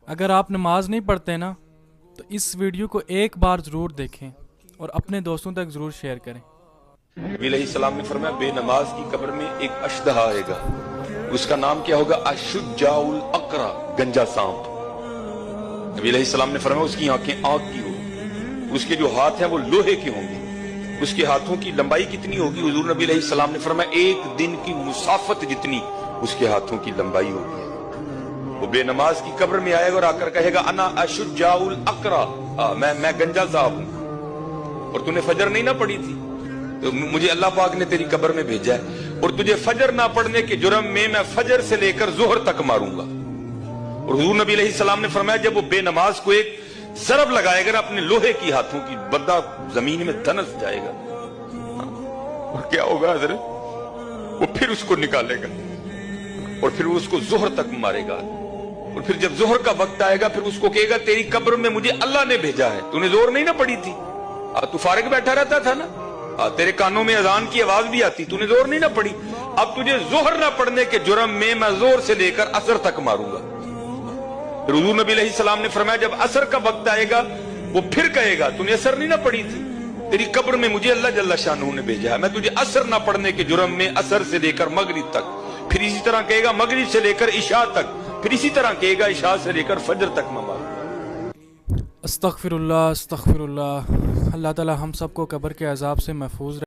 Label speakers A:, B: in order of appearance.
A: اگر آپ نماز نہیں پڑھتے نا تو اس ویڈیو کو ایک بار ضرور دیکھیں اور اپنے دوستوں تک ضرور شیئر کریں۔
B: نبی علیہ السلام نے فرمایا بے نماز کی قبر میں ایک اشدہا آئے گا، اس کا نام کیا ہوگا؟ اشجاع الاقرع، گنجا سانپ۔ نبی علیہ السلام نے فرمایا اس کی آنکھیں آگ کی ہوں، اس کے جو ہاتھ ہیں وہ لوہے کے ہوں گے، اس کے ہاتھوں کی لمبائی کتنی ہوگی؟ حضور نبی علیہ السلام نے فرمایا ایک دن کی مسافت جتنی اس کے ہاتھوں کی لمبائی ہوگی۔ وہ بے نماز کی قبر میں آئے گا اور آ کر کہے گا انا اشجاع الاقرع، میں گنجا صاحب ہوں اور تو نے فجر نہیں نہ پڑھی تھی تو مجھے اللہ پاک نے تیری قبر میں بھیجا ہے، اور تجھے فجر نہ پڑھنے کے جرم میں فجر سے لے کر ظہر تک ماروں گا۔ اور حضور نبی علیہ السلام نے فرمایا جب وہ بے نماز کو ایک ضرب لگائے گا اپنے لوہے کی ہاتھوں کی، بندہ زمین میں دھنس جائے گا، اور کیا ہوگا حضرت؟ وہ پھر اس کو نکالے گا اور پھر اس کو ظہر تک مارے گا، اور پھر جب ظہر کا وقت آئے گا پھر اس کو کہے گا تیری قبر میں مجھے اللہ نے بھیجا ہے، تو نے زور نہیں نہ پڑی تھی، تو فارغ بیٹھا رہتا تھا نا، تیرے کانوں میں اذان کی آواز بھی آتی، تو نے زور نہیں نہ پڑی، اب تجھے ظہر نہ پڑھنے کے جرم میں زور سے لے کر عصر تک ماروں گا۔ پھر حضور نبی علیہ السلام نے فرمایا جب عصر کا وقت آئے گا وہ پھر کہے گا تو نے عصر نہیں نہ پڑھی تھی، تیری قبر میں مجھے اللہ جل شانہ نے بھیجا ہے، میں تجھے عصر نہ پڑھنے کے جرم میں عصر سے لے کر مغرب تک، پھر اسی طرح کہے گا مغرب سے لے کر عشاء تک، پھر اسی طرح کہے گا عشاء سے لے کر فجر تک میں ماروں گا۔
A: استغفر اللہ استغفر اللہ۔ اللہ تعالی ہم سب کو قبر کے عذاب سے محفوظ رکھے۔